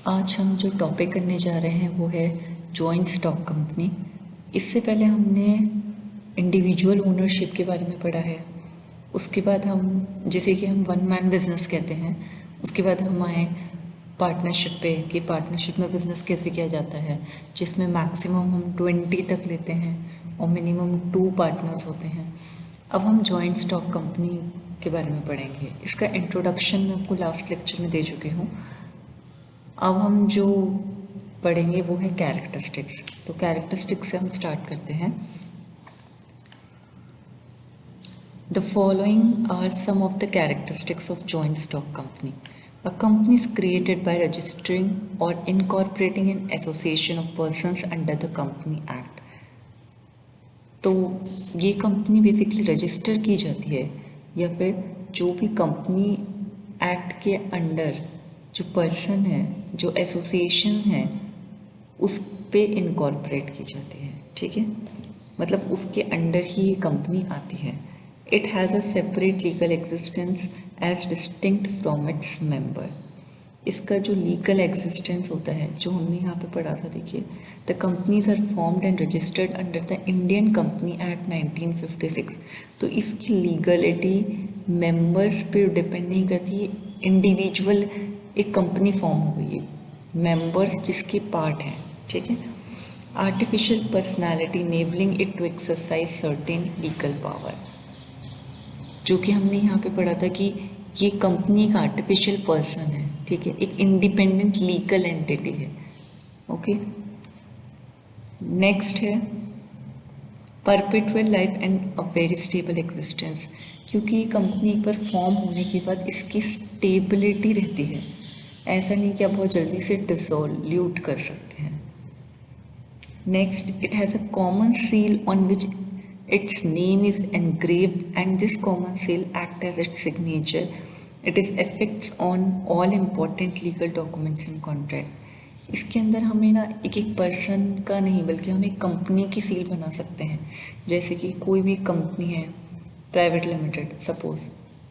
आज हम जो टॉपिक करने जा रहे हैं वो है जॉइंट स्टॉक कंपनी। इससे पहले हमने इंडिविजुअल ओनरशिप के बारे में पढ़ा है। उसके बाद हम जिसे कि हम वन मैन बिजनेस कहते हैं, उसके बाद हम आए पार्टनरशिप पे कि पार्टनरशिप में बिजनेस कैसे किया जाता है, जिसमें मैक्सिमम हम 20 तक लेते हैं और मिनिमम 2 पार्टनर्स होते हैं। अब हम जॉइंट स्टॉक कंपनी के बारे में पढ़ेंगे। इसका इंट्रोडक्शन मैं आपको लास्ट लेक्चर में दे चुकी हूँ। अब हम जो पढ़ेंगे वो है कैरेक्टरिस्टिक्स। तो कैरेक्टरिस्टिक्स से हम स्टार्ट करते हैं। The following are some of the characteristics of joint stock company. A company is created by registering और incorporating an association of persons under the company act. तो ये कंपनी बेसिकली रजिस्टर की जाती है या फिर जो भी कंपनी एक्ट के अंडर जो पर्सन है, जो एसोसिएशन है, उस पे इनकॉर्पोरेट की जाती है। ठीक है, मतलब उसके अंडर ही ये कंपनी आती है। It has a separate legal existence as distinct from its member. इसका जो लीगल एग्जिस्टेंस होता है, जो हमने यहाँ पे पढ़ा था, देखिए, the companies are formed and registered under the Indian company act 1956। तो इसकी लीगलिटी मेंबर्स पे डिपेंड नहीं करती। इंडिविजुअल एक कंपनी फॉर्म हो गई है, मेंबर्स जिसके पार्ट हैं। ठीक है, artificial personality enabling it to exercise certain legal power. जो कि हमने यहाँ पे पढ़ा था कि ये कंपनी एक आर्टिफिशियल पर्सन है। ठीक है, एक इंडिपेंडेंट लीगल एंटिटी है। ओके, नेक्स्ट है perpetual life and a very stable existence. क्योंकि ये कंपनी एक बार फॉर्म होने के बाद इसकी स्टेबिलिटी रहती है, ऐसा नहीं कि आप बहुत जल्दी से डिसोल्यूट कर सकते हैं। Next, it has a common seal on which its name is engraved and this common seal act as its signature. It is effects on all important legal documents and contract. इसके अंदर हमें ना एक एक पर्सन का नहीं बल्कि हम एक कंपनी की सील बना सकते हैं। जैसे कि कोई भी कंपनी है प्राइवेट लिमिटेड सपोज,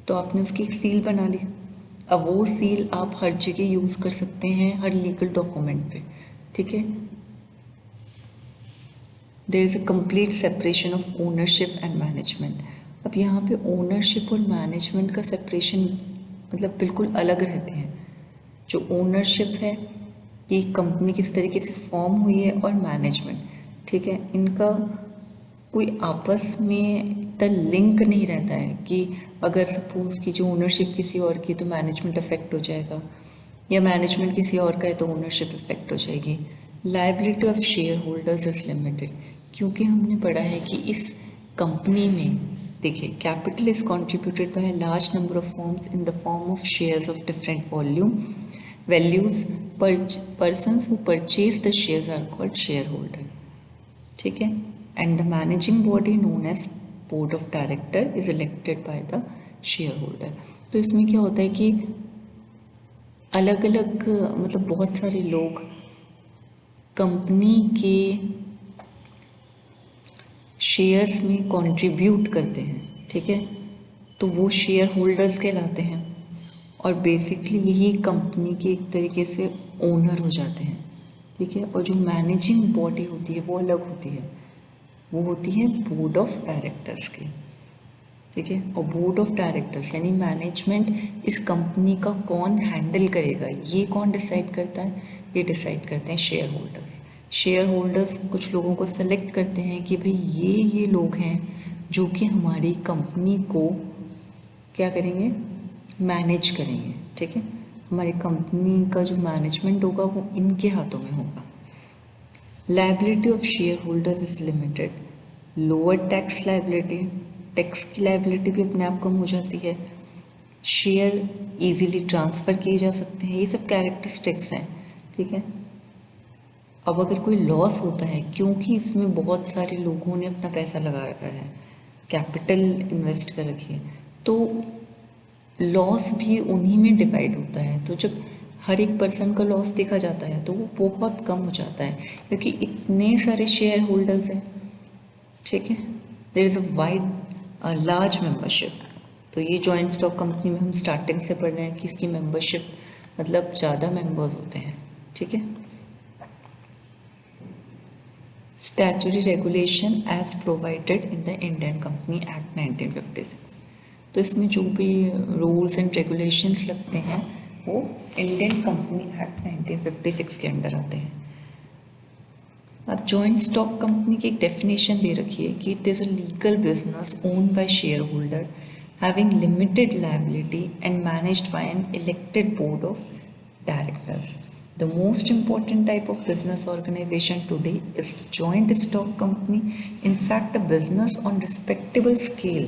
तो आपने उसकी एक सील बना ली। अब वो सील आप हर जगह यूज़ कर सकते हैं, हर लीगल डॉक्यूमेंट पे। ठीक है, there is a complete separation of ownership and management. अब यहाँ पे ओनरशिप और मैनेजमेंट का सेपरेशन मतलब बिल्कुल अलग रहते हैं। जो ओनरशिप है कि कंपनी किस तरीके से फॉर्म हुई है, और मैनेजमेंट, ठीक है, इनका कोई आपस में इतना लिंक नहीं रहता है कि अगर सपोज कि जो ओनरशिप किसी और की तो मैनेजमेंट अफेक्ट हो जाएगा, या मैनेजमेंट किसी और का है तो ओनरशिप इफेक्ट हो जाएगी। Liability of share holders is limited, क्योंकि हमने पढ़ा है कि इस कंपनी में देखिए capital is contributed by large number of forms in the form of shares of different volume values. Persons who purchase the shares are called share holder. ठीक है, and the managing body known as board of director is elected by the share holder. तो इसमें क्या होता है कि अलग अलग मतलब बहुत सारे लोग कंपनी के शेयर्स में कंट्रीब्यूट करते हैं। ठीक है, तो वो शेयर होल्डर्स कहलाते हैं, और बेसिकली यही कंपनी के एक तरीके से ओनर हो जाते हैं। ठीक है, और जो मैनेजिंग बॉडी होती है वो अलग होती है, वो होती है बोर्ड ऑफ डायरेक्टर्स की। ठीक है, और बोर्ड ऑफ डायरेक्टर्स यानी मैनेजमेंट इस कंपनी का कौन हैंडल करेगा, ये कौन डिसाइड करता है? ये डिसाइड करते हैं शेयर होल्डर्स। शेयर होल्डर्स कुछ लोगों को सेलेक्ट करते हैं कि भाई ये लोग हैं जो कि हमारी कंपनी को क्या करेंगे, मैनेज करेंगे। ठीक है, हमारी कंपनी का जो मैनेजमेंट होगा वो इनके हाथों में होगा। Liability of share holders is limited. Lower tax liability, tax की लायबिलिटी भी अपने आप कम हो जाती है। शेयर इजीली ट्रांसफ़र किए जा सकते हैं, ये सब कैरेक्टरिस्टिक्स हैं। ठीक है, अब अगर कोई लॉस होता है, क्योंकि इसमें बहुत सारे लोगों ने अपना पैसा लगा रखा है, कैपिटल इन्वेस्ट कर रखी है, तो लॉस भी उन्हीं में डिवाइड होता है। तो जब हर एक पर्सन का लॉस देखा जाता है तो वो बहुत कम हो जाता है, क्योंकि इतने सारे शेयर होल्डर्स हैं। ठीक है, there is a wide large membership. तो ये जॉइंट स्टॉक कंपनी में हम स्टार्टिंग से पढ़ रहे हैं कि इसकी मेंबरशिप मतलब ज़्यादा मेंबर्स होते हैं। ठीक है। Statutory regulation as provided in the Indian company act 1956। तो इसमें जो भी रूल्स एंड रेगुलेशंस लगते हैं वो इंडियन कंपनी एक्ट 1956 के अंडर आते हैं। अब जॉइंट स्टॉक कंपनी की एक डेफिनेशन दे रखी है कि it is a legal business owned by share holder having limited liability and managed by an elected board of directors. The most important type of business organization today is the joint stock company. In fact, a business on respectable scale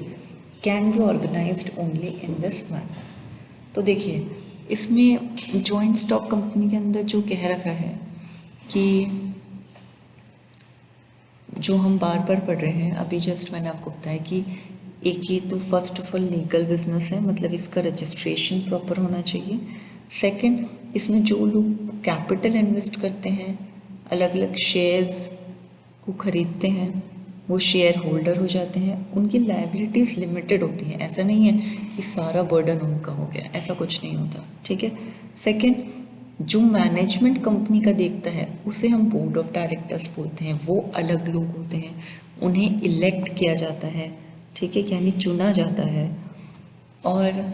can be organized only in this manner. तो देखिए इसमें joint stock company के अंदर जो कह रखा है कि जो हम बार बार पढ़ रहे हैं अभी जस्ट मैंने आपको बताया कि एक ही तो first of all legal business है, मतलब इसका रजिस्ट्रेशन प्रॉपर होना चाहिए। सेकंड, इसमें जो लोग कैपिटल इन्वेस्ट करते हैं, अलग अलग शेयर्स को खरीदते हैं, वो शेयर होल्डर हो जाते हैं, उनकी लायबिलिटीज़ लिमिटेड होती हैं। ऐसा नहीं है कि सारा बर्डन उनका हो गया, ऐसा कुछ नहीं होता, ठीक है। सेकंड, जो मैनेजमेंट कंपनी का देखता है उसे हम बोर्ड ऑफ डायरेक्टर्स बोलते हैं। वो अलग लोग होते हैं, उन्हें इलेक्ट किया जाता है, ठीक है, यानी चुना जाता है। और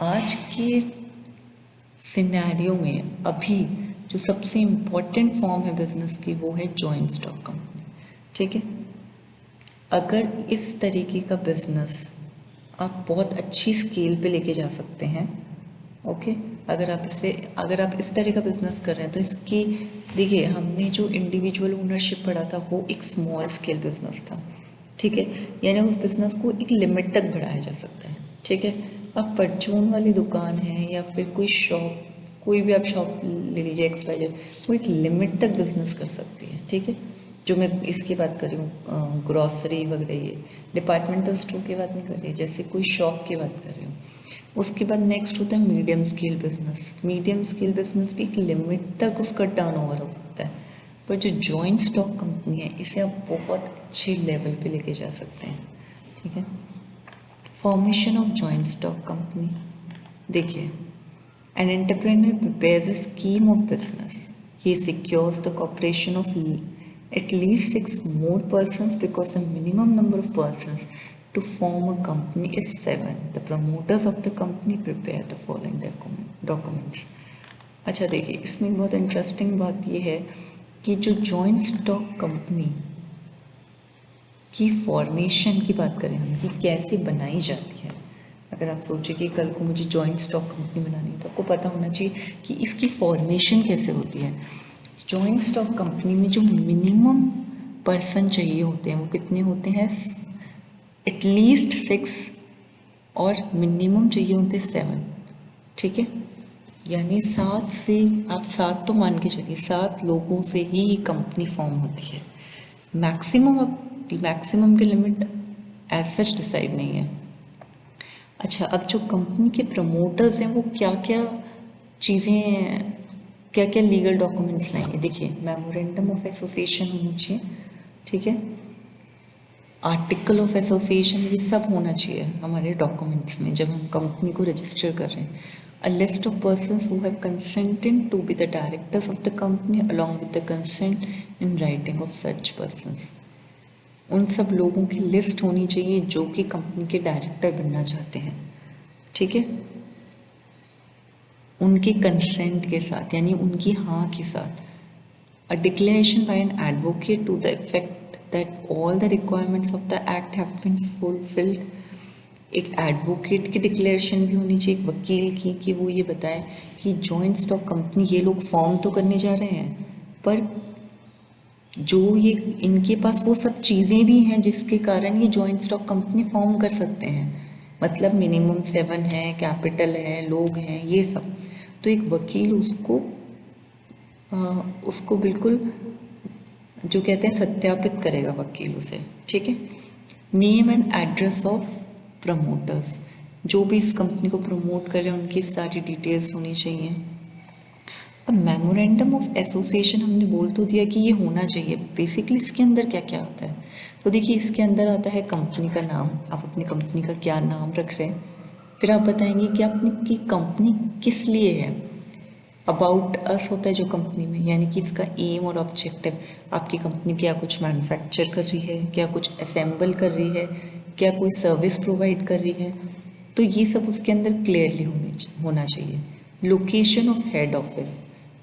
आज के सिनेरियो में अभी जो सबसे इम्पोर्टेंट फॉर्म है बिजनेस की वो है जॉइंट स्टॉक कंपनी, ठीक है। अगर इस तरीके का बिजनेस आप बहुत अच्छी स्केल पे लेके जा सकते हैं, ओके, अगर आप इस तरह का बिजनेस कर रहे हैं तो इसकी देखिए हमने जो इंडिविजुअल ओनरशिप पढ़ा था वो एक स्मॉल स्केल बिजनेस था, ठीक है, यानी उस बिजनेस को एक लिमिट तक बढ़ाया जा सकता है, ठीक है। अब परचून वाली दुकान है या फिर कोई शॉप, कोई भी आप शॉप ले लीजिए XYZ, वो एक लिमिट तक बिजनेस कर सकती है, ठीक है। जो मैं इसकी बात कर रही हूँ ग्रॉसरी वगैरह, ये डिपार्टमेंटल स्टोर की बात नहीं कर रही, जैसे कोई शॉप की बात कर रही हूँ। उसके बाद नेक्स्ट होता है medium scale business. Medium scale business भी एक लिमिट तक उसका टर्नओवर हो सकता है, पर जो जॉइंट स्टॉक कंपनी है इसे आप बहुत अच्छे लेवल पे लेके जा सकते हैं, ठीक है। Formation of joint stock company, देखिए an entrepreneur prepares a scheme of business, he secures the cooperation of at least 6 more persons because the minimum number of persons to form a company is 7. The promoters of the company prepare the following documents. अच्छा देखिए इसमें बहुत interesting बात यह है कि जो joint stock company की फॉर्मेशन की बात करें हम कि कैसे बनाई जाती है। अगर आप सोचें कि कल को मुझे जॉइंट स्टॉक कंपनी बनानी है तो आपको पता होना चाहिए कि इसकी फॉर्मेशन कैसे होती है। जॉइंट स्टॉक कंपनी में जो मिनिमम पर्सन चाहिए होते हैं वो कितने होते हैं, एटलीस्ट 6 और मिनिमम चाहिए होते हैं 7, ठीक है। यानी 7 से आप 7 तो मान के चलिए 7 लोगों से ही कंपनी फॉर्म होती है। मैक्सिमम की लिमिट एज सच डिसाइड नहीं है। अच्छा, अब जो कंपनी के प्रमोटर्स हैं वो क्या क्या लीगल डॉक्यूमेंट्स लाएंगे। देखिए मेमोरेंडम ऑफ एसोसिएशन होनी चाहिए, ठीक है, आर्टिकल ऑफ एसोसिएशन, ये सब होना चाहिए हमारे डॉक्यूमेंट्स में जब हम कंपनी को रजिस्टर कर रहे हैं। A list of persons who have consented to be the directors of the company along with the consent in writing of such persons. उन सब लोगों की लिस्ट होनी चाहिए जो कि कंपनी के डायरेक्टर बनना चाहते हैं, ठीक है, उनके कंसेंट के साथ, यानी उनकी हाँ के साथ। A declaration by an advocate to the effect that all the requirements of the act have been fulfilled. एक एडवोकेट की डिक्लेरेशन भी होनी चाहिए, एक वकील की, कि वो ये बताए कि जॉइंट स्टॉक कंपनी ये लोग फॉर्म तो करने जा रहे हैं पर जो ये इनके पास वो सब चीज़ें भी हैं जिसके कारण ये जॉइंट स्टॉक कंपनी फॉर्म कर सकते हैं, मतलब मिनिमम 7 है, कैपिटल है, लोग हैं, ये सब। तो एक वकील उसको बिल्कुल जो कहते हैं सत्यापित करेगा वकील उसे, ठीक है। Name and address of promoters, जो भी इस कंपनी को प्रमोट कर रहे हैं उनकी सारी डिटेल्स होनी चाहिए। अब मेमोरेंडम ऑफ एसोसिएशन हमने बोल तो दिया कि ये होना चाहिए। बेसिकली इसके अंदर क्या क्या आता है, तो देखिए इसके अंदर आता है कंपनी का नाम, आप अपनी कंपनी का क्या नाम रख रहे हैं, फिर आप बताएंगे कि आपने की कंपनी किस लिए है, अबाउट अस होता है जो कंपनी में, यानी कि इसका एम और ऑब्जेक्टिव, आपकी कंपनी क्या कुछ मैन्युफैक्चर कर रही है, क्या कुछ असेंबल कर रही है, क्या कोई सर्विस प्रोवाइड कर रही है, तो ये सब उसके अंदर क्लियरली होना चाहिए। लोकेशन ऑफ हेड ऑफिस,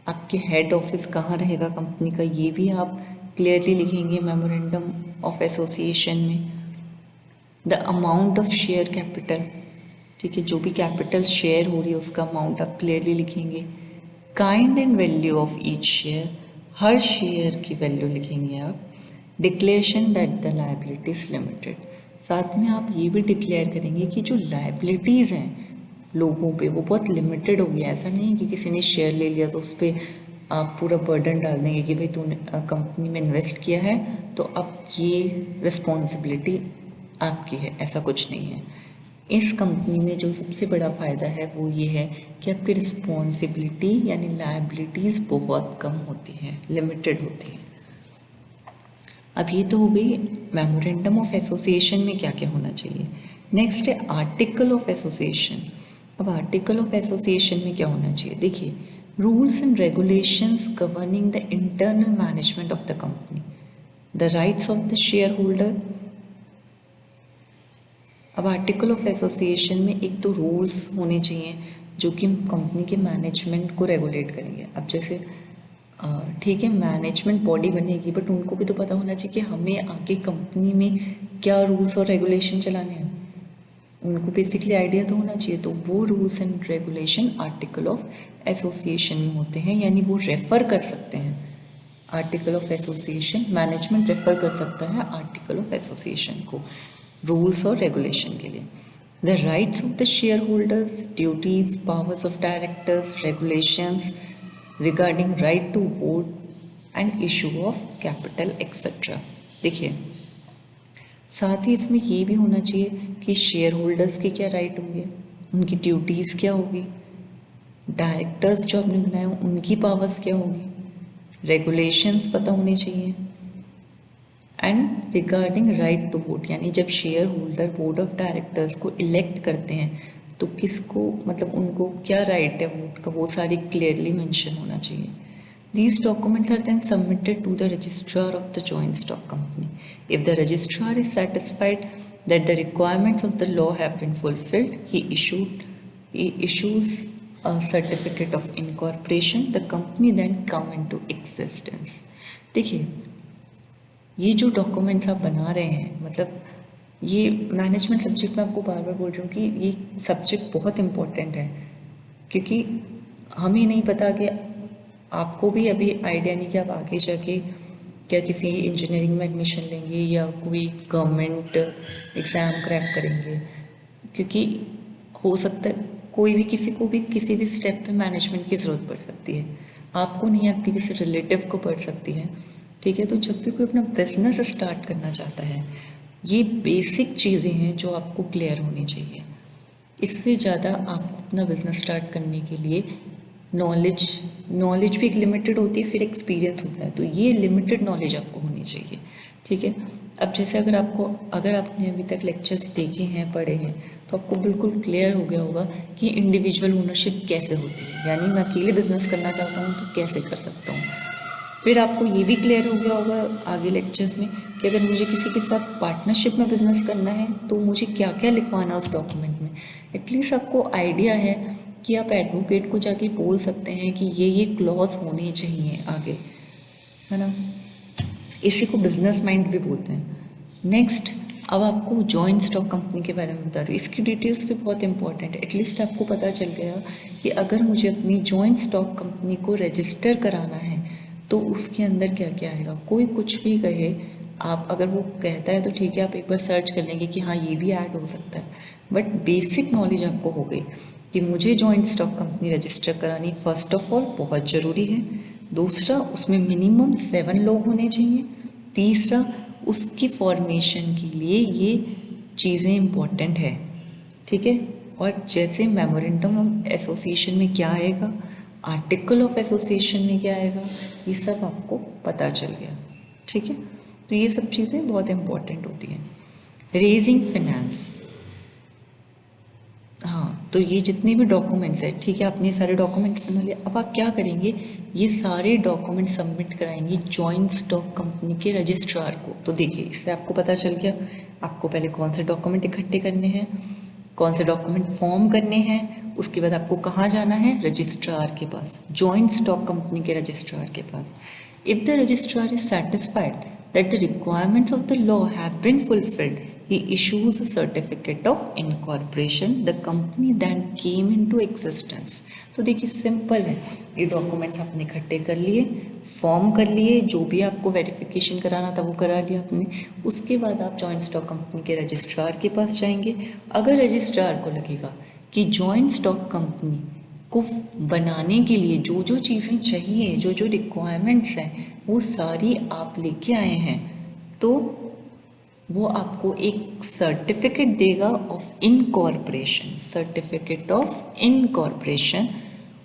आपके हेड ऑफिस कहाँ रहेगा कंपनी का, ये भी आप क्लियरली लिखेंगे मेमोरेंडम ऑफ एसोसिएशन में। The amount of share capital, ठीक है, जो भी कैपिटल शेयर हो रही है उसका अमाउंट आप क्लियरली लिखेंगे। Kind and value of each share, her share की वैल्यू लिखेंगे आप। Declaration that the liability is limited, साथ में आप ये भी डिक्लेयर करेंगे कि जो लायबिलिटीज़ हैं लोगों पे वो बहुत लिमिटेड हो गया। ऐसा नहीं है कि किसी ने शेयर ले लिया तो उस पर आप पूरा बर्डन डाल देंगे कि भाई तूने कंपनी में इन्वेस्ट किया है तो अब ये रिस्पॉन्सिबिलिटी आपकी है, ऐसा कुछ नहीं है। इस कंपनी में जो सबसे बड़ा फ़ायदा है वो ये है कि आपकी रिस्पॉन्सिबिलिटी यानी लायबिलिटीज़ बहुत कम होती हैं, लिमिटेड होती हैं। अब ये तो हो गई मेमोरेंडम ऑफ एसोसिएशन में क्या क्या होना चाहिए। नेक्स्ट है आर्टिकल ऑफ एसोसिएशन। अब आर्टिकल ऑफ एसोसिएशन में क्या होना चाहिए, देखिए, rules and regulations governing the internal management of the company, the rights of the share holder. अब आर्टिकल ऑफ एसोसिएशन में एक तो रूल्स होने चाहिए जो कि कंपनी के मैनेजमेंट को रेगुलेट करेंगे। अब जैसे ठीक है, मैनेजमेंट बॉडी बनेगी बट उनको भी तो पता होना चाहिए कि हमें आगे कंपनी में क्या रूल्स और रेगुलेशन चलाने हैं, उनको बेसिकली आइडिया तो होना चाहिए। तो वो rules and regulation article of association में होते हैं, यानी वो रेफ़र कर सकते हैं article of association, management refer कर सकता है आर्टिकल ऑफ एसोसिएशन को रूल्स और रेगुलेशन के लिए। The rights of the share holders, duties, powers of directors, regulations regarding right to vote and issue of capital etcetera. देखिए, साथ ही इसमें ये भी होना चाहिए कि शेयर होल्डर्स के क्या राइट होंगे, उनकी ड्यूटीज़ क्या होगी, डायरेक्टर्स जो आपने बनाए हों उनकी पावर्स क्या होगी, रेगुलेशंस पता होने चाहिए। And regarding right to vote, यानी जब share holder board of directors को इलेक्ट करते हैं तो किसको, मतलब उनको क्या राइट है वोट का, वो सारी क्लियरली मेंशन होना चाहिए। These documents are then submitted to the registrar of the joint stock company. If the registrar is satisfied that the requirements of the law have been fulfilled, he issues a certificate of incorporation. The company then come into existence. देखिए, ये जो documents आप बना रहे हैं, मतलब ये management subject में आपको बार बार बोल रही हूँ कि ये सब्जेक्ट बहुत इम्पोर्टेंट है, क्योंकि हमें नहीं पता कि आपको भी अभी आइडिया नहीं कि आप आगे जाके क्या किसी इंजीनियरिंग में एडमिशन लेंगे या कोई गवर्नमेंट एग्ज़ाम क्रैक करेंगे, क्योंकि हो सकता है कोई भी किसी को भी किसी भी स्टेप पे मैनेजमेंट की ज़रूरत पड़ सकती है, आपको नहीं, आपके किसी रिलेटिव को पड़ सकती है, ठीक है। तो जब भी कोई अपना बिजनेस स्टार्ट करना चाहता है, ये बेसिक चीज़ें हैं जो आपको क्लियर होनी चाहिए। इससे ज़्यादा आपको अपना बिजनेस स्टार्ट करने के लिए नॉलेज भी एक लिमिटेड होती है, फिर एक्सपीरियंस होता है, तो ये लिमिटेड नॉलेज आपको होनी चाहिए, ठीक है। अब जैसे अगर आपने अभी तक लेक्चर्स देखे हैं, पढ़े हैं, तो आपको बिल्कुल क्लियर हो गया होगा कि इंडिविजुअल ओनरशिप कैसे होती है, यानी मैं अकेले बिजनेस करना चाहता हूँ तो कैसे कर सकता हूँ। फिर आपको ये भी क्लियर हो गया होगा आगे लेक्चर्स में कि अगर मुझे किसी के साथ पार्टनरशिप में बिजनेस करना है तो मुझे क्या क्या लिखवाना है उस डॉक्यूमेंट में। एटलीस्ट आपको आइडिया है कि आप एडवोकेट को जाके बोल सकते हैं कि ये क्लॉज होने चाहिए आगे, है ना। इसी को बिजनेस माइंड भी बोलते हैं। नेक्स्ट, अब आपको जॉइंट स्टॉक कंपनी के बारे में बता रही हूँ, इसकी डिटेल्स भी बहुत इंपॉर्टेंट है। एटलीस्ट आपको पता चल गया कि अगर मुझे अपनी जॉइंट स्टॉक कंपनी को रजिस्टर कराना है तो उसके अंदर क्या क्या आएगा। कोई कुछ भी कहे, आप अगर वो कहता है तो ठीक है, आप एक बार सर्च कर लेंगे कि हाँ ये भी ऐड हो सकता है, बट बेसिक नॉलेज आपको हो गई कि मुझे जॉइंट स्टॉक कंपनी रजिस्टर करानी फर्स्ट ऑफ ऑल बहुत ज़रूरी है। दूसरा, उसमें मिनिमम 7 लोग होने चाहिए। तीसरा, उसकी फॉर्मेशन के लिए ये चीज़ें इम्पॉर्टेंट है, ठीक है। और जैसे मेमोरेंडम ऑफ एसोसिएशन में क्या आएगा, आर्टिकल ऑफ एसोसिएशन में क्या आएगा, ये सब आपको पता चल गया, ठीक है। तो ये सब चीज़ें बहुत इम्पॉर्टेंट होती हैं। रेजिंग फिनेंस, हाँ, तो ये जितने भी डॉक्यूमेंट्स हैं, ठीक है, आपने ये सारे डॉक्यूमेंट्स बना लिए। अब आप क्या करेंगे, ये सारे डॉक्यूमेंट सबमिट कराएंगे जॉइंट स्टॉक कंपनी के रजिस्ट्रार को। तो देखिए, इससे आपको पता चल गया आपको पहले कौन से डॉक्यूमेंट इकट्ठे करने हैं, कौन से डॉक्यूमेंट फॉर्म करने हैं, उसके बाद आपको कहाँ जाना है, रजिस्ट्रार के पास, जॉइंट स्टॉक कंपनी के रजिस्ट्रार के पास। If the registrar is satisfied that the requirements of the law have been fulfilled, he issues a certificate of incorporation. The company then came into existence. तो देखिए simple है, ये documents आपने इकट्ठे कर लिए, फॉर्म कर लिए, जो भी आपको वेरिफिकेशन कराना था वो करा लिया आपने। उसके बाद आप जॉइंट स्टॉक कंपनी के रजिस्ट्रार के पास जाएंगे। अगर रजिस्ट्रार को लगेगा कि जॉइंट स्टॉक कंपनी को बनाने के लिए जो जो चीज़ें चाहिए, जो जो रिक्वायरमेंट्स हैं, वो सारी आप लेके आए हैं, तो वो आपको एक सर्टिफिकेट देगा of incorporation, certificate of incorporation.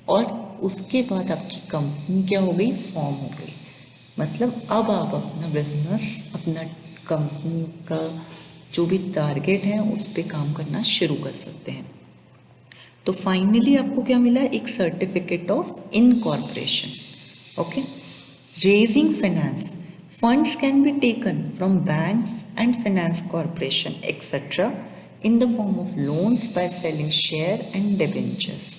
और उसके बाद आपकी कंपनी क्या हो गई, फॉर्म हो गई। मतलब अब आप अपना बिजनेस, अपना कंपनी का जो भी टारगेट है उस पर काम करना शुरू कर सकते हैं। तो फाइनली आपको क्या मिला, एक certificate of incorporation. Okay, raising finance, funds can be taken from banks and finance corporation etcetera in the form of loans by selling share and debentures.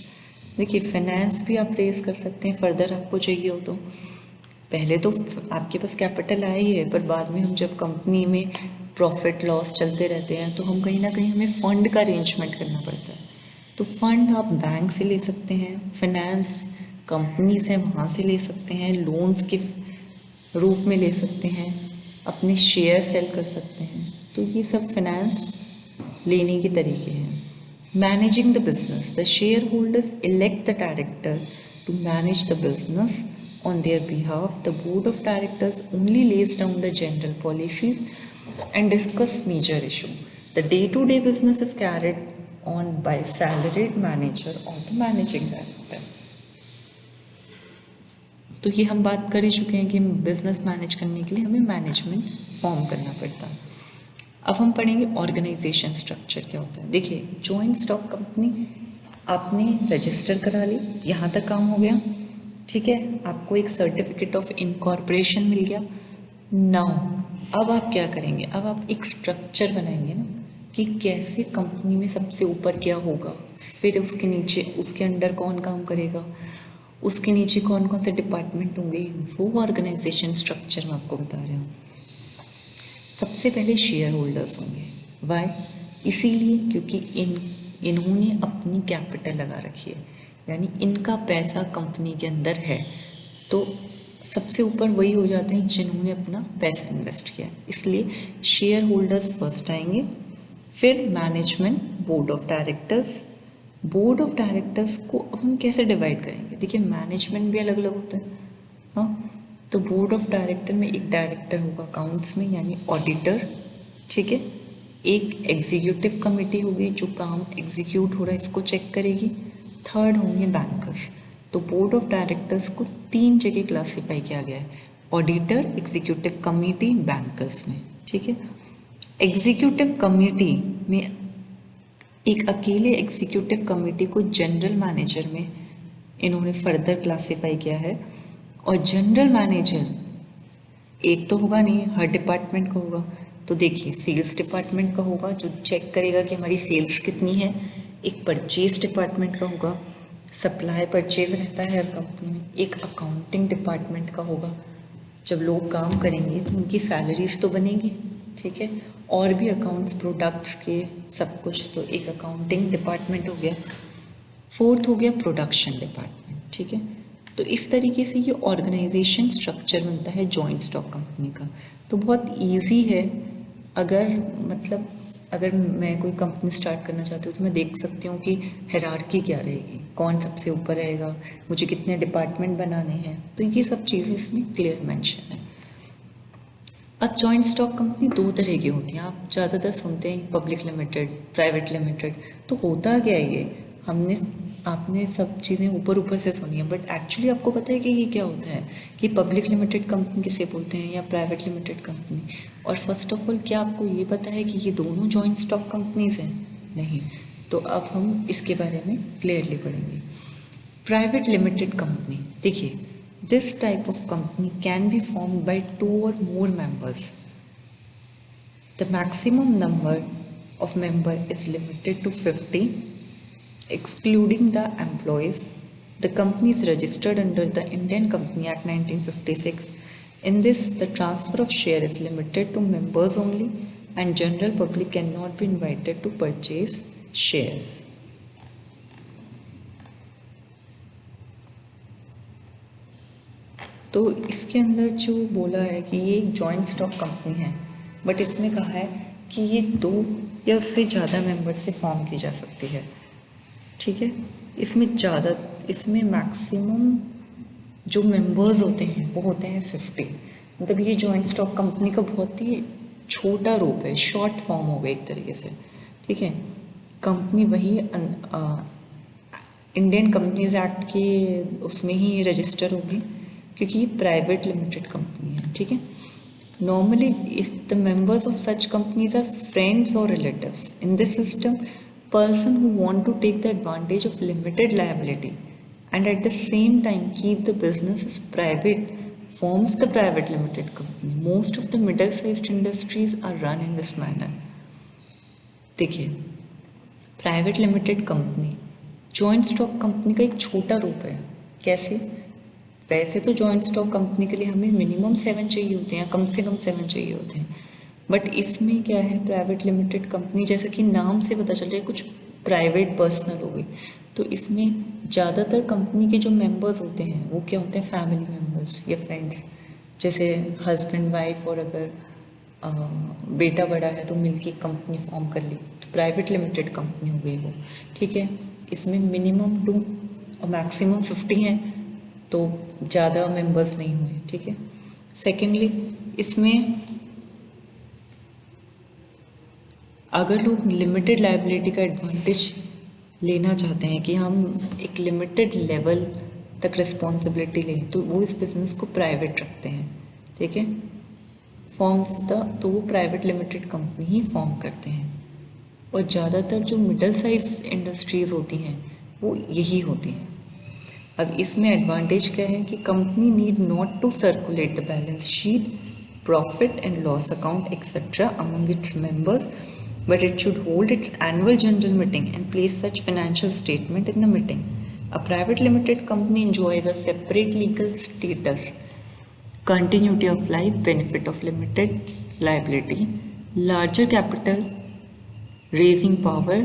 देखिए, फाइनेंस भी आप रेज कर सकते हैं फर्दर आपको चाहिए हो तो। पहले तो आपके पास कैपिटल आया ही है, पर बाद में हम जब कंपनी में प्रॉफिट लॉस चलते रहते हैं तो हम कहीं ना कहीं हमें फंड का अरेंजमेंट करना पड़ता है। तो फंड आप बैंक से ले सकते हैं, फाइनेंस कंपनीज हैं वहाँ से ले सकते हैं, लोन्स के रूप में ले सकते हैं, अपने शेयर सेल कर सकते हैं। तो ये सब फाइनेंस लेने के तरीके हैं। Managing the business, the share holders elect the director to manage the business on their behalf. The board of directors only lays down the general policies and discuss major issue. The day-to-day business is carried on by salaried manager or the managing director. तो ये हम बात कर ही चुके हैं कि business manage करने के लिए हमें मैनेजमेंट फॉर्म करना पड़ता है। अब हम पढ़ेंगे ऑर्गेनाइजेशन स्ट्रक्चर क्या होता है। देखिए, जॉइंट स्टॉक कंपनी आपने रजिस्टर करा ली, यहाँ तक काम हो गया, ठीक है, आपको एक सर्टिफिकेट ऑफ इनकॉर्पोरेशन मिल गया। नाउ अब आप क्या करेंगे, अब आप एक स्ट्रक्चर बनाएंगे ना कि कैसे कंपनी में सबसे ऊपर क्या होगा, फिर उसके नीचे उसके अंडर कौन काम करेगा, उसके नीचे कौन कौन से डिपार्टमेंट होंगे, वो ऑर्गेनाइजेशन स्ट्रक्चर मैं आपको बता रहा हूँ। सबसे पहले शेयर होल्डर्स होंगे। वाई? इसीलिए क्योंकि इन्होंने अपनी कैपिटल लगा रखी है, यानी इनका पैसा कंपनी के अंदर है, तो सबसे ऊपर वही हो जाते हैं जिन्होंने अपना पैसा इन्वेस्ट किया। इसलिए शेयर होल्डर्स फर्स्ट आएंगे, फिर management, board of directors. Board of directors को अब हम कैसे डिवाइड करेंगे, देखिए मैनेजमेंट भी अलग अलग होता है, हाँ। तो बोर्ड ऑफ डायरेक्टर में एक डायरेक्टर होगा अकाउंट्स में, यानी ऑडिटर, ठीक है। एक एग्जीक्यूटिव कमेटी होगी जो काम एग्जीक्यूट हो रहा है इसको चेक करेगी। थर्ड होंगे बैंकर्स। तो बोर्ड ऑफ डायरेक्टर्स को 3 जगह क्लासिफाई किया गया है, ऑडिटर, एग्जीक्यूटिव कमेटी, बैंकर्स में, ठीक है। एग्जीक्यूटिव कमेटी में एक अकेले एग्जीक्यूटिव कमेटी को जनरल मैनेजर में इन्होंने फर्दर क्लासिफाई किया है। और जनरल मैनेजर एक तो होगा नहीं, हर डिपार्टमेंट का होगा। तो देखिए, सेल्स डिपार्टमेंट का होगा जो चेक करेगा कि हमारी सेल्स कितनी है, एक परचेज डिपार्टमेंट का होगा, सप्लाई परचेज रहता है हर कंपनी में, एक अकाउंटिंग डिपार्टमेंट का होगा, जब लोग काम करेंगे तो उनकी सैलरीज तो बनेगी, ठीक है, और भी अकाउंट्स, प्रोडक्ट्स के सब कुछ, तो एक अकाउंटिंग डिपार्टमेंट हो गया। फोर्थ हो गया प्रोडक्शन डिपार्टमेंट, ठीक है। तो इस तरीके से ये ऑर्गेनाइजेशन स्ट्रक्चर बनता है जॉइंट स्टॉक कंपनी का। तो बहुत इजी है, अगर मैं कोई कंपनी स्टार्ट करना चाहती हूँ तो मैं देख सकती हूँ कि हायरार्की क्या रहेगी, कौन सबसे ऊपर रहेगा, मुझे कितने डिपार्टमेंट बनाने हैं, तो ये सब चीज़ें इसमें क्लियर मेंशन है। अब जॉइंट स्टॉक कंपनी 2 तरह की होती हैं, आप ज़्यादातर सुनते हैं पब्लिक लिमिटेड, प्राइवेट लिमिटेड। तो होता क्या है ये, आपने सब चीज़ें ऊपर से सुनी है, बट एक्चुअली आपको पता है कि ये क्या होता है, कि पब्लिक लिमिटेड कंपनी किसे बोलते हैं या प्राइवेट लिमिटेड कंपनी। और फर्स्ट ऑफ ऑल, क्या आपको ये पता है कि ये दोनों जॉइंट स्टॉक कंपनीज हैं? नहीं, तो अब हम इसके बारे में क्लियरली पढ़ेंगे। प्राइवेट लिमिटेड कंपनी, देखिए, this type of company can be formed by 2 or more members. The maximum number of member is limited to 50, excluding the employees. The company is registered under the Indian Company Act 1956. In this, the transfer of share is limited to members only, and general public cannot be invited to purchase shares. तो इसके अंदर जो बोला है कि ये एक joint stock company है, बट इसमें कहा है कि ये 2 या उससे ज़्यादा मेंबर से फॉर्म की जा सकती है, ठीक है। इसमें मैक्सिमम जो मेंबर्स होते हैं वो होते हैं 50। मतलब ये जॉइंट स्टॉक कंपनी का बहुत ही छोटा रूप है, शॉर्ट फॉर्म हो गया एक तरीके से, ठीक है। कंपनी वही इंडियन कंपनीज एक्ट के उसमें ही रजिस्टर होगी, क्योंकि ये प्राइवेट लिमिटेड कंपनी है, ठीक है। Normally the members of such companies are friends और relatives. In this system, person who want to take the advantage of limited liability and at the same time keep the business as private forms the private limited company. Most of the middle-sized industries are run in this manner. देखिए, private limited company joint stock company का एक छोटा रूप है। कैसे? वैसे तो joint stock company के लिए हमें मिनिमम 7 चाहिए होते हैं, कम से कम 7 चाहिए होते हैं, बट इसमें क्या है, प्राइवेट लिमिटेड कंपनी, जैसा कि नाम से पता चल रहा है, कुछ प्राइवेट पर्सनल हो गई, तो इसमें ज़्यादातर कंपनी के जो मेंबर्स होते हैं वो क्या होते हैं, फैमिली मेंबर्स या फ्रेंड्स, जैसे हस्बैंड वाइफ, और अगर बेटा बड़ा है तो मिलके कंपनी फॉर्म कर ली, तो प्राइवेट लिमिटेड कंपनी हो गई वो, ठीक है। इसमें मिनिमम 2 और मैक्सिमम 50 हैं, तो ज़्यादा मेंबर्स नहीं हुए, ठीक है। सेकेंडली, इसमें अगर लोग लिमिटेड लायबिलिटी का एडवांटेज लेना चाहते हैं कि हम एक लिमिटेड लेवल तक रिस्पॉन्सिबिलिटी लें, तो वो इस बिज़नेस को प्राइवेट रखते हैं, ठीक है। तो वो प्राइवेट लिमिटेड कंपनी ही फॉर्म करते हैं, और ज़्यादातर जो मिडल साइज इंडस्ट्रीज़ होती हैं वो यही होती हैं। अब इसमें एडवांटेज क्या है कि company need not to circulate the balance sheet, profit and loss account etcetera among its members, but it should hold its annual general meeting and place such financial statement in the meeting. A private limited company enjoys a separate legal status, continuity of life, benefit of limited liability, larger capital raising power,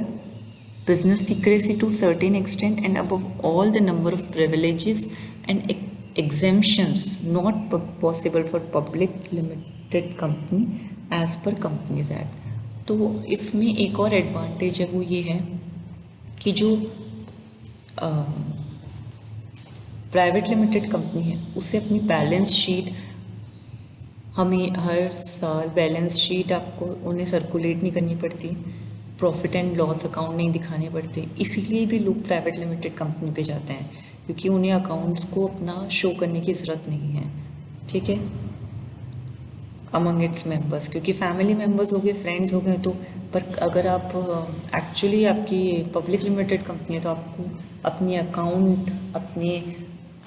business secrecy to certain extent, and above all the number of privileges and exemptions not possible for public limited company as per Companies Act. तो इसमें एक और advantage है, वो ये है कि जो प्राइवेट लिमिटेड कंपनी है उससे अपनी बैलेंस शीट, हमें हर साल बैलेंस शीट आपको उन्हें सर्कुलेट नहीं करनी पड़ती, प्रॉफिट एंड लॉस अकाउंट नहीं दिखाने पड़ते। इसीलिए भी लोग प्राइवेट लिमिटेड कंपनी पे जाते हैं, क्योंकि उन्हें अकाउंट्स को अपना शो करने की ज़रूरत नहीं है, ठीक है, अमंग इट्स मेंबर्स, क्योंकि फैमिली मेंबर्स हो गए, फ्रेंड्स हो गए, तो पर अगर आप एक्चुअली आपकी पब्लिक लिमिटेड कंपनी है तो आपको अपनी अकाउंट, अपनी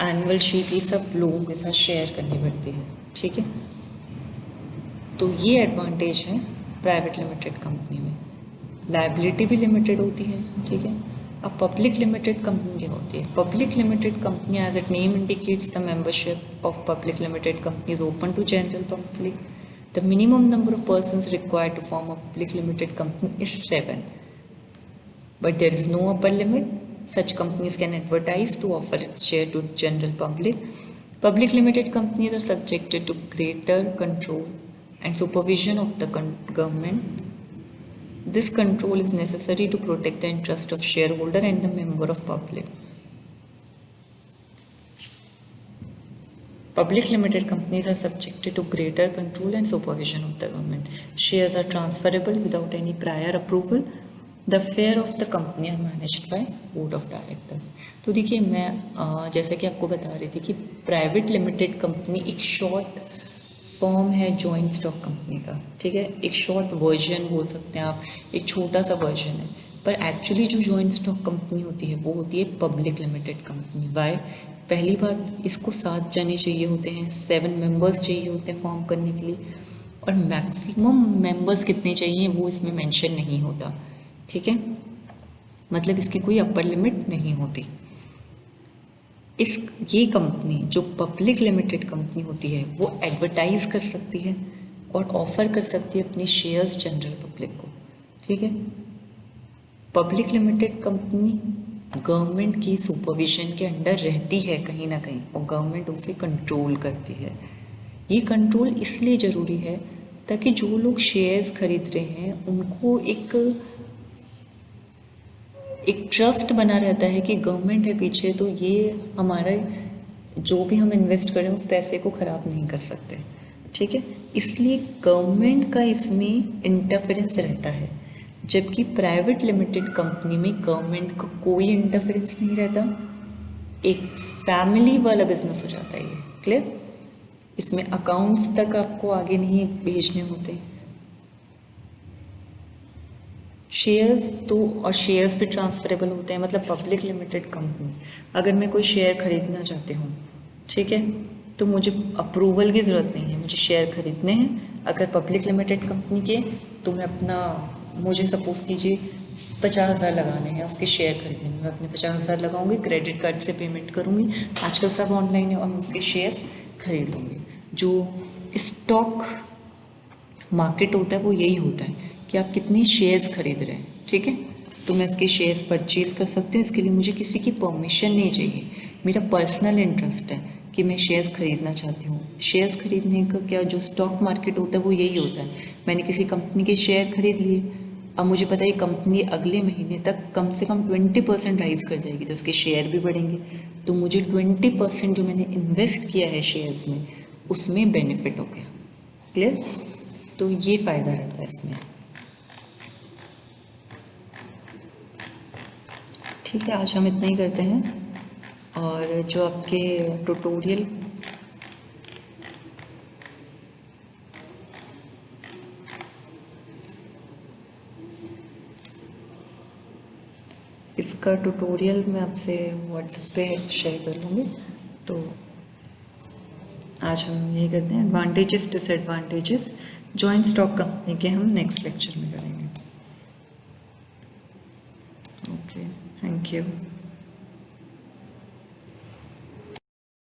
एनुअल शीट, ये सब लोगों के साथ शेयर करनी पड़ती है, ठीक है। तो ये एडवांटेज है प्राइवेट लिमिटेड कंपनी में। लायबिलिटी भी लिमिटेड होती है, ठीक है। अब पब्लिक लिमिटेड कंपनी क्या होती है? Public limited company, as it name indicates, the membership of public limited company is open to general public. The minimum number of persons required to form a public limited company is 7, but there is no upper limit. Such companies can advertise to offer its share to general public. Public limited companies are subjected to greater control and supervision of the government. This control is necessary to protect the interest of shareholder and the member of public. Public limited companies are subjected to greater control and supervision of the government. Shares are transferable without any prior approval. The affairs of the company are managed by board of directors. तो देखिए, मैं जैसे कि आपको बता रही थी कि प्राइवेट लिमिटेड कंपनी एक शॉर्ट फॉर्म है जॉइंट स्टॉक कंपनी का, ठीक है, एक शॉर्ट वर्जन बोल सकते हैं आप, एक छोटा सा वर्जन है। पर एक्चुअली जो जॉइंट स्टॉक कंपनी होती है वो होती है पब्लिक लिमिटेड कंपनी। वाई? पहली बात, इसको 7 जने चाहिए होते हैं, 7 मेंबर्स चाहिए होते हैं फॉर्म करने के लिए, और मैक्सिमम मेंबर्स कितने चाहिए वो इसमें मेंशन नहीं होता, ठीक है। मतलब इसकी कोई अपर लिमिट नहीं होती। ये कंपनी जो पब्लिक लिमिटेड कंपनी होती है वो एडवर्टाइज कर सकती है और ऑफर कर सकती है अपने शेयर्स जनरल पब्लिक को, ठीक है। पब्लिक लिमिटेड कंपनी गवर्नमेंट की सुपरविजन के अंडर रहती है कहीं ना कहीं, और गवर्नमेंट उसे कंट्रोल करती है। ये कंट्रोल इसलिए ज़रूरी है ताकि जो लोग शेयर्स खरीद रहे हैं उनको एक ट्रस्ट बना रहता है कि गवर्नमेंट है पीछे, तो ये हमारा जो भी हम इन्वेस्ट करें उस पैसे को ख़राब नहीं कर सकते, ठीक है। इसलिए गवर्नमेंट का इसमें इंटरफेरेंस रहता है, जबकि प्राइवेट लिमिटेड कंपनी में गवर्नमेंट का कोई इंटरफेरेंस नहीं रहता। एक फैमिली वाला बिजनेस हो जाता है ये, क्लियर। इसमें अकाउंट्स तक आपको आगे नहीं भेजने होते। शेयर्स तो, और शेयर्स भी ट्रांसफरेबल होते हैं। मतलब पब्लिक लिमिटेड कंपनी, अगर मैं कोई शेयर खरीदना चाहती हूँ, ठीक है, तो मुझे अप्रूवल की ज़रूरत नहीं है, मुझे शेयर खरीदने हैं। अगर पब्लिक लिमिटेड कंपनी के, तो मुझे सपोज कीजिए 50,000 लगाने हैं उसके शेयर खरीदने में, मैं अपने 50,000 लगाऊंगी, क्रेडिट कार्ड से पेमेंट करूंगी, आजकल सब ऑनलाइन है, और मैं उसके शेयर्स खरीद लूँगी। जो स्टॉक मार्केट होता है वो यही होता है कि आप कितने शेयर्स खरीद रहे हैं, ठीक है। तो मैं इसके शेयर्स परचेज कर सकती हूँ, इसके लिए मुझे किसी की परमिशन नहीं चाहिए, मेरा पर्सनल इंटरेस्ट है कि मैं शेयर्स खरीदना चाहती हूँ। शेयर्स खरीदने का क्या, जो स्टॉक मार्केट होता है वो यही होता है, मैंने किसी कंपनी के शेयर खरीद लिए, अब मुझे पता है कंपनी अगले महीने तक कम से कम 20% राइज कर जाएगी, तो उसके शेयर भी बढ़ेंगे, तो मुझे 20% जो मैंने इन्वेस्ट किया है शेयर्स में उसमें बेनिफिट हो गया, क्लियर। तो ये फ़ायदा रहता है इसमें, ठीक है। आज हम इतना ही करते हैं, और जो आपके ट्यूटोरियल इसका ट्यूटोरियल मैं आपसे व्हाट्सएप पे शेयर कर लूँगी। तो आज हम यही करते हैं, advantages disadvantages joint stock company के हम नेक्स्ट लेक्चर में करेंगे। Okay, thank you.